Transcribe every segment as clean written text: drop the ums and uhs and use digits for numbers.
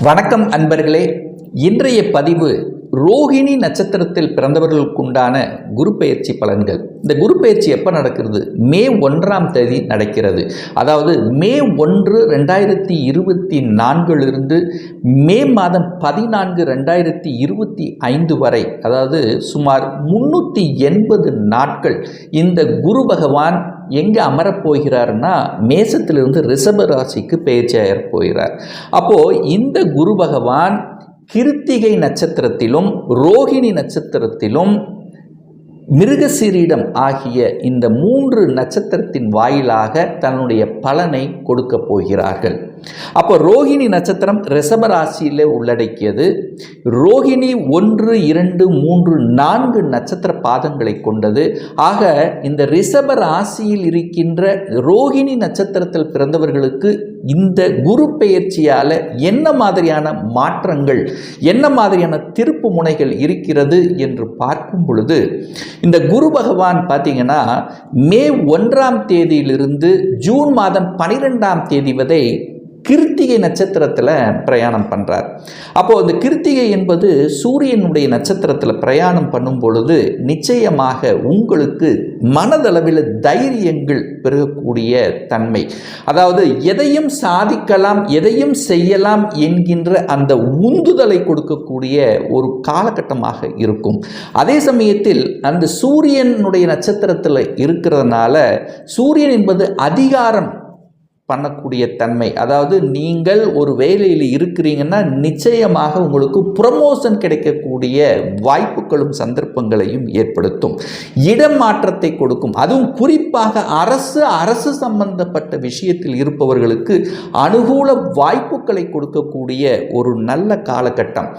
வணக்கம் அன்பர்களே. இன்றைய பதிவு ரோகிணி நட்சத்திரத்தில் பிறந்தவர்களுக்குண்டான குரு பெயர்ச்சி பலன்கள். இந்த குரு பெயர்ச்சி எப்போ நடக்கிறது? மே 1ஆம் தேதி நடக்கிறது. அதாவது மே 1, 2024 மே மாதம் 14, 2025 வரை, அதாவது சுமார் 380 நாட்கள் இந்த குரு பகவான் எங்கே அமரப்போகிறார்னா மேசத்திலிருந்து ரிஷப ராசிக்கு பெயர்ச்சியாக போகிறார். அப்போது இந்த குரு பகவான் கிருத்திகை நட்சத்திரத்திலும் ரோகிணி நட்சத்திரத்திலும் மிருகசீரிடம் ஆகிய இந்த 3 நட்சத்திரத்தின் வாயிலாக தன்னுடைய பலனை கொடுக்க போகிறார்கள். அப்போ ரோகிணி நட்சத்திரம் ரிஷப ராசியில் உள்ளடக்கியது. ரோகிணி 1, 2, 3, 4 நட்சத்திர பாதங்களை கொண்டது. ஆக இந்த ரிஷப ராசியில் இருக்கின்ற ரோகிணி நட்சத்திரத்தில் பிறந்தவர்களுக்கு இந்த குரு பெயர்ச்சியால் என்ன மாதிரியான மாற்றங்கள், என்ன மாதிரியான திருப்பு முனைகள் இருக்கிறது என்று பார்க்கும் பொழுது, இந்த குரு பகவான் பார்த்தீங்கன்னா மே 1ஆம் தேதியிலிருந்து ஜூன் மாதம் 12ஆம் தேதி வரை கிருத்திகை நட்சத்திரத்தில் பிரயாணம் பண்ணுறார். அப்போது இந்த கிருத்திகை என்பது சூரியனுடைய நட்சத்திரத்தில் பிரயாணம் பண்ணும் பொழுது நிச்சயமாக உங்களுக்கு மனதளவில் தைரியங்கள் பெருகக்கூடிய தன்மை, அதாவது எதையும் சாதிக்கலாம், எதையும் செய்யலாம் என்கின்ற அந்த உந்துதலை கொடுக்கக்கூடிய ஒரு காலகட்டமாக இருக்கும். அதே சமயத்தில் அந்த சூரியனுடைய நட்சத்திரத்தில் இருக்கிறதுனால, சூரியன் என்பது அதிகாரம் பண்ணக்கூடிய தன்மை, அதாவது நீங்கள் ஒரு வேலையில் இருக்கிறீங்கன்னா நிச்சயமாக உங்களுக்கு ப்ரமோஷன் கிடைக்கக்கூடிய வாய்ப்புகளும் சந்தர்ப்பங்களையும் ஏற்படுத்தும், இடமாற்றத்தை கொடுக்கும். அதுவும் குறிப்பாக அரசு சம்பந்தப்பட்ட விஷயத்தில் இருப்பவர்களுக்கு அனுகூல வாய்ப்புகளை கொடுக்கக்கூடிய ஒரு நல்ல காலகட்டம்.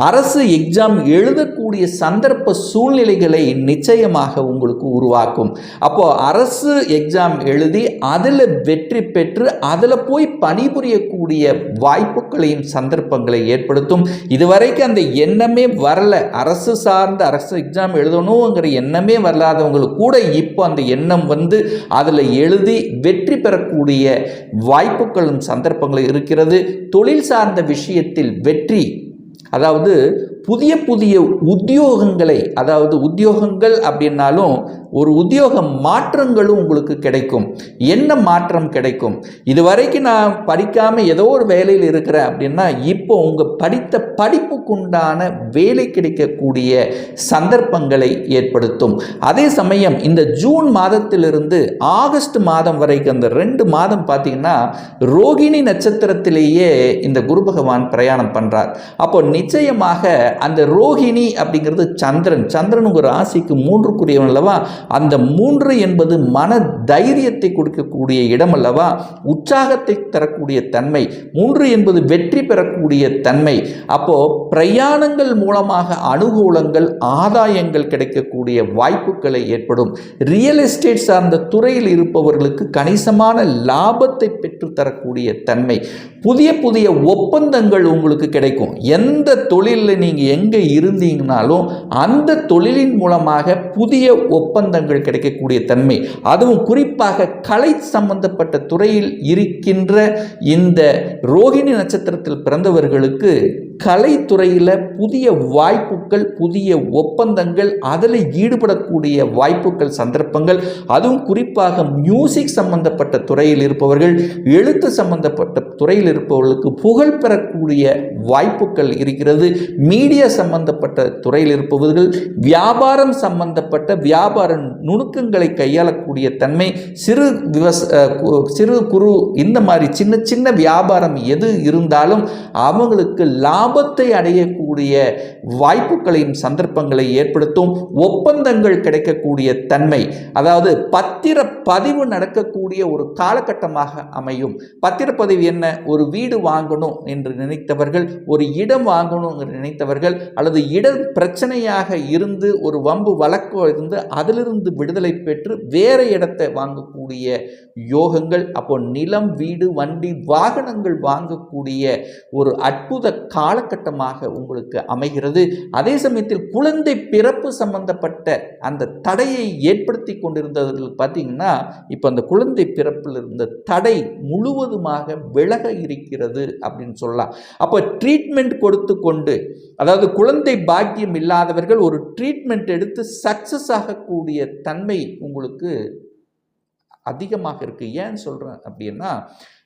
அரசு எக்ஸாம் எழுதக்கூடிய சந்தர்ப்ப சூழ்நிலைகளை நிச்சயமாக உங்களுக்கு உருவாக்கும். அப்போ அரசு எக்ஸாம் எழுதி அதில் வெற்றி பெற்று அதில் போய் பணிபுரியக்கூடிய வாய்ப்புகளையும் சந்தர்ப்பங்களை ஏற்படுத்தும். இதுவரைக்கும் அந்த எண்ணமே வரல, அரசு எக்ஸாம் எழுதணுங்கிற எண்ணமே வரலாதவங்களுக்கு கூட இப்போ அந்த எண்ணம் வந்து அதில் எழுதி வெற்றி பெறக்கூடிய வாய்ப்புகளும் சந்தர்ப்பங்களும் இருக்கிறது. தொழில் சார்ந்த விஷயத்தில் வெற்றி, அதாவது புதிய உத்தியோகங்களை, அதாவது உத்தியோகங்கள் அப்படின்னாலும் ஒரு உத்தியோக மாற்றங்களும் உங்களுக்கு கிடைக்கும். என்ன மாற்றம் கிடைக்கும்? இதுவரைக்கும் நான் படிக்காமல் ஏதோ ஒரு வேலையில் இருக்கிறேன் அப்படின்னா இப்போ உங்கள் படித்த படிப்புக்குண்டான வேலை கிடைக்கக்கூடிய சந்தர்ப்பங்களை ஏற்படுத்தும். அதே சமயம் இந்த ஜூன் மாதத்திலிருந்து ஆகஸ்ட் மாதம் வரைக்கும் அந்த 2 மாதம் பார்த்தீங்கன்னா ரோகிணி நட்சத்திரத்திலேயே இந்த குரு பகவான் பிரயாணம் பண்ணுறார். அப்போ நிச்சயமாக அந்த ரோகிணி அப்படிங்கிறது சந்திரன் உங்கள் ராசிக்கு 3க்குரியவன் அல்லவா. அந்த 3 என்பது மன தைரியத்தை கொடுக்கக்கூடிய இடம் அல்லவா, உற்சாகத்தை தரக்கூடிய தன்மை. 3 என்பது வெற்றி பெறக்கூடிய தன்மை. அப்போ பிரயாணங்கள் மூலமாக அனுகூலங்கள், ஆதாயங்கள் கிடைக்கக்கூடிய வாய்ப்புகளை ஏற்படும். ரியல் எஸ்டேட் சார்ந்த துறையில் இருப்பவர்களுக்கு கணிசமான லாபத்தை பெற்று தரக்கூடிய தன்மை. புதிய ஒப்பந்தங்கள் உங்களுக்கு கிடைக்கும். எந்த தொழிலில் நீங்கள் எங்கே இருந்தீங்கனாலும் அந்த தொழிலின் மூலமாக புதிய ஒப்பந்தங்கள் கிடைக்கக்கூடிய தன்மை. அதுவும் குறிப்பாக கலை சம்பந்தப்பட்ட துறையில் இருக்கின்ற இந்த ரோகிணி நட்சத்திரத்தில் பிறந்தவர்களுக்கு கலைத்துறையில் புதிய வாய்ப்புகள், புதிய ஒப்பந்தங்கள், அதில் ஈடுபடக்கூடிய வாய்ப்புகள், சந்தர்ப்பங்கள். அதுவும் குறிப்பாக மியூசிக் சம்பந்தப்பட்ட துறையில் இருப்பவர்கள், எழுத்து சம்பந்தப்பட்ட துறையில் இருப்பவர்களுக்கு புகழ் பெறக்கூடிய வாய்ப்புகள் இருக்கிறது. மீடியா சம்பந்தப்பட்ட துறையில் இருப்பவர்கள் வியாபாரம் சம்பந்தப்பட்ட வியாபார நுணுக்கங்களை கையாளக்கூடிய தன்மை. சிறு குறு இந்த மாதிரி சின்ன வியாபாரம் எது இருந்தாலும் அவங்களுக்கு லாபத்தை அடையக்கூடிய வாய்ப்புகளையும் சந்தர்ப்பங்களை ஏற்படுத்தும். ஒப்பந்தங்கள் கிடைக்கக்கூடிய தன்மை, அதாவது பத்திரப்பதிவு நடக்கக்கூடிய ஒரு காலகட்டமாக அமையும். பத்திரப்பதிவு என்ன? ஒரு வீடு வாங்கணும் என்று நினைத்தவர்கள், ஒரு இடம் வாங்கணும் என்று நினைத்தவர்கள் சம்பந்தப்பட்டவர்கள் அல்லது இடர் பிரச்சனையாக இருந்து ஒரு வம்பு வழக்கோ இருந்து அதிலிருந்து விடுதலை பெற்று வேறு இடத்தை வாங்கக்கூடிய யோகங்கள், அப்போ நிலம், வீடு, வண்டி, வாகனங்கள் வாங்கக்கூடிய ஒரு அற்புத காலகட்டமாக உங்களுக்கு அமைகிறது. அதே சமயத்தில் குழந்தை பிறப்பு சம்பந்தப்பட்ட அந்த தடையை ஏற்படுத்தி கொண்டிருந்தவர்கள் பார்த்தீங்கன்னா இப்போ அந்த குழந்தை பிறப்பில் இருந்த தடை முழுவதுமாக விலக இருக்கிறது அப்படின்னு சொல்லலாம். அப்போ ட்ரீட்மெண்ட் கொடுத்து கொண்டு, அதாவது குழந்தை பாக்கியம் இல்லாதவர்கள் ஒரு ட்ரீட்மெண்ட் எடுத்து சக்சஸ் ஆகக்கூடிய தன்மை உங்களுக்கு அதிகமாக இருக்குது. ஏன்னு சொல்கிறேன் அப்படின்னா,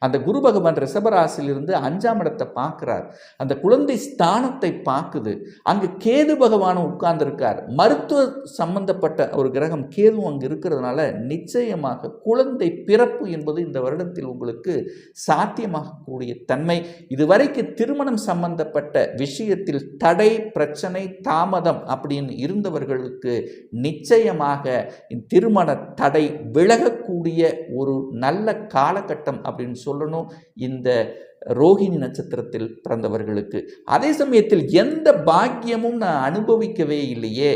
அந்த குரு பகவான் ரிஷபராசிலிருந்து 5ஆம் இடத்தை பார்க்குறார், அந்த குழந்தை ஸ்தானத்தை பார்க்குது. அங்கே கேது பகவானும் உட்கார்ந்துருக்கார். மருத்துவ சம்பந்தப்பட்ட ஒரு கிரகம் கேது அங்கே இருக்கிறதுனால நிச்சயமாக குழந்தை பிறப்பு என்பது இந்த வருடத்தில் உங்களுக்கு சாத்தியமாகக்கூடிய தன்மை. இதுவரைக்கு திருமணம் சம்பந்தப்பட்ட விஷயத்தில் தடை, பிரச்சனை, தாமதம் அப்படின்னு இருந்தவர்களுக்கு நிச்சயமாக திருமண தடை விலகக்கூடிய ஒரு நல்ல காலகட்டம் அப்படின்னு சொல்லணும் இந்த ரோகிணி நட்சத்திரத்தில் பிறந்தவர்களுக்கு. அதே சமயத்தில் எந்த பாக்கியமும் நான் அனுபவிக்கவே இல்லையே,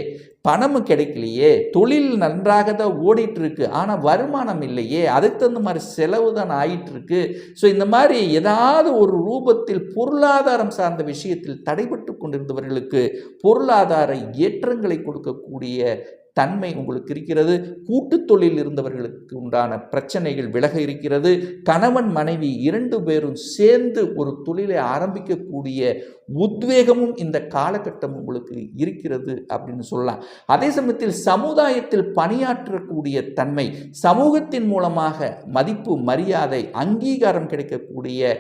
பணமும் கிடைக்கலையே, தொழில் நன்றாக தான் ஓடிட்டு இருக்கு, ஆனால் வருமானம் இல்லையே, அதுக்கு தகுந்த மாதிரி செலவு தான் ஆயிட்டு இருக்கு. ஸோ இந்த மாதிரி ஏதாவது ஒரு ரூபத்தில் பொருளாதாரம் சார்ந்த விஷயத்தில் தடைபட்டு கொண்டிருந்தவர்களுக்கு பொருளாதார ஏற்றங்களை கொடுக்கக்கூடிய தன்மை உங்களுக்கு இருக்கிறது. கூட்டு தொழில் இருந்தவர்களுக்கு உண்டான பிரச்சனைகள் விலக இருக்கிறது. கணவன் மனைவி 2 பேரும் சேர்ந்து ஒரு தொழிலை ஆரம்பிக்கக்கூடிய உத்வேகமும் இந்த காலகட்டம் உங்களுக்கு இருக்கிறது அப்படின்னு சொல்லலாம். அதே சமயத்தில் சமுதாயத்தில் பணியாற்றக்கூடிய தன்மை, சமூகத்தின் மூலமாக மதிப்பு, மரியாதை, அங்கீகாரம் கிடைக்கக்கூடிய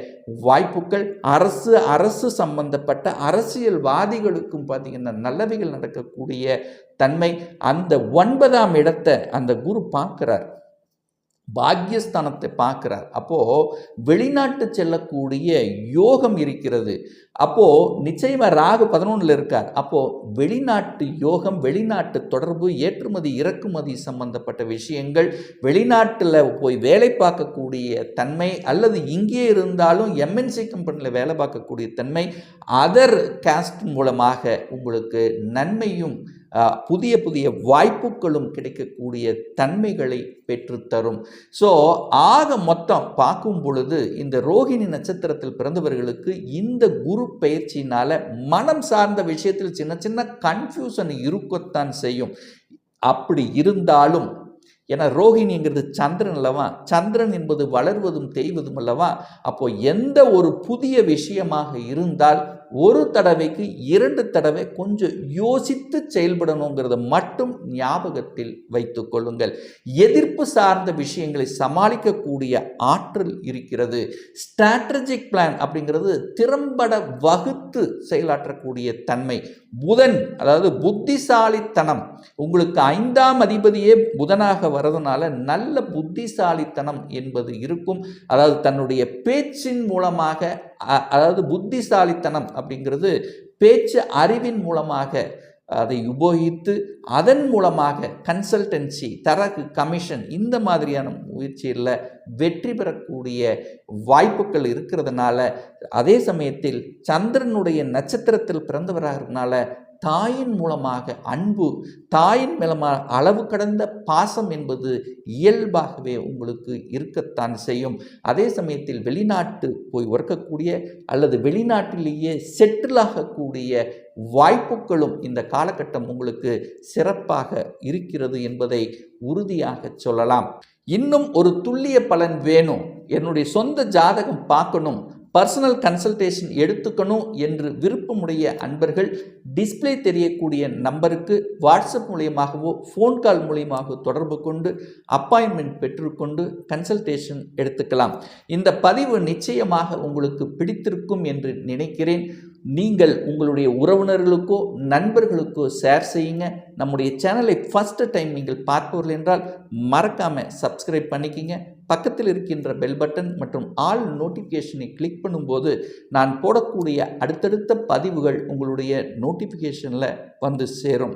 வாய்ப்புகள், அரசு சம்பந்தப்பட்ட அரசியல்வாதிகளுக்கும் பார்த்தீங்கன்னா நல்லவைகள் நடக்கக்கூடிய தன்மை. அந்த 9ஆம் இடத்தை அந்த குரு பார்க்கிறார், பாக்யஸ்தானத்தை பார்க்கிறார். அப்போது வெளிநாட்டு செல்லக்கூடிய யோகம் இருக்கிறது. அப்போது நிச்சயமாக ராகு 11ல் இருக்கார். அப்போது வெளிநாட்டு யோகம், வெளிநாட்டு தொடர்பு, ஏற்றுமதி இறக்குமதி சம்பந்தப்பட்ட விஷயங்கள், வெளிநாட்டில் போய் வேலை பார்க்கக்கூடிய தன்மை, அல்லது இங்கே இருந்தாலும் எம்என்சி கம்பெனியில் வேலை பார்க்கக்கூடிய தன்மை, அதர் காஸ்ட் மூலமாக உங்களுக்கு நன்மையும் புதிய புதிய வாய்ப்புகளும் கிடைக்கக்கூடிய தன்மைகளை பெற்றுத்தரும். ஸோ ஆக மொத்தம் பார்க்கும் பொழுது இந்த ரோகிணி நட்சத்திரத்தில் பிறந்தவர்களுக்கு இந்த குரு பயிற்சியினால் மனம் சார்ந்த விஷயத்தில் சின்ன சின்ன கன்ஃபியூஷன் இருக்கத்தான் செய்யும். அப்படி இருந்தாலும், ஏன்னா ரோகிணிங்கிறது சந்திரன் அல்லவா, சந்திரன் என்பது வளர்வதும் தேய்வதும் அல்லவா, அப்போ எந்த ஒரு புதிய விஷயமாக இருந்தால் ஒரு தடவைக்கு 2 தடவை கொஞ்சம் யோசித்து செயல்படணுங்கிறத மட்டும் ஞாபகத்தில் வைத்துக் கொள்ளுங்கள். எதிர்ப்பு சார்ந்த விஷயங்களை சமாளிக்கக்கூடிய ஆற்றல் இருக்கிறது. ஸ்ட்ராட்டஜிக் பிளான் அப்படிங்கிறது திறம்பட வகுத்து செயலாற்றக்கூடிய தன்மை. புதன், அதாவது புத்திசாலித்தனம், உங்களுக்கு 5ஆம் அதிபதியே புதனாக வரதுனால நல்ல புத்திசாலித்தனம் என்பது இருக்கும். அதாவது தன்னுடைய பேச்சின் மூலமாக, அதாவது புத்திசாலித்தனம் அப்படிங்கிறது பேச்சு அறிவின் மூலமாக அதை உபயோகித்து அதன் மூலமாக கன்சல்டன்சி, தரகு, கமிஷன் இந்த மாதிரியான முயற்சியில் வெற்றி பெறக்கூடிய வாய்ப்புகள் இருக்கிறதுனால, அதே சமயத்தில் சந்திரனுடைய நட்சத்திரத்தில் பிறந்தவராகிறதுனால தாயின் மூலமாக அன்பு, தாயின் மூலமாக அளவு கடந்த பாசம் என்பது இயல்பாகவே உங்களுக்கு இருக்கத்தான் செய்யும். அதே சமயத்தில் வெளிநாட்டு போய் ஒர்க்கக்கூடிய அல்லது வெளிநாட்டிலேயே செட்டில் ஆகக்கூடிய வாய்ப்புகளும் இந்த காலகட்டம் உங்களுக்கு சிறப்பாக இருக்கிறது என்பதை உறுதியாக சொல்லலாம். இன்னும் ஒரு துல்லிய பலன் வேணும், என்னுடைய சொந்த ஜாதகம் பார்க்கணும், பர்சனல் கன்சல்டேஷன் எடுத்துக்கணும் என்று விருப்பமுடைய அன்பர்கள் டிஸ்பிளே தெரியக்கூடிய நம்பருக்கு வாட்ஸ்அப் மூலியமாகவோ ஃபோன் கால் மூலியமாகவோ தொடர்பு கொண்டு அப்பாயின்மெண்ட் பெற்றுக்கொண்டு கன்சல்டேஷன் எடுத்துக்கலாம். இந்த பதிவு நிச்சயமாக உங்களுக்கு பிடித்திருக்கும் என்று நினைக்கிறேன். நீங்கள் உங்களுடைய உறவினர்களுக்கோ நண்பர்களுக்கோ ஷேர் செய்யுங்க. நம்முடைய சேனலை ஃபர்ஸ்ட் டைம் நீங்கள் பார்ப்பவர்கள் என்றால் மறக்காமல் சப்ஸ்கிரைப் பண்ணிக்கிங்க. பக்கத்தில் இருக்கின்ற பெல் பட்டன் மற்றும் ஆல் நோட்டிஃபிகேஷனை கிளிக் பண்ணும்போது நான் போடக்கூடிய அடுத்தடுத்த பதிவுகள் உங்களுடைய நோட்டிஃபிகேஷனில் வந்து சேரும்.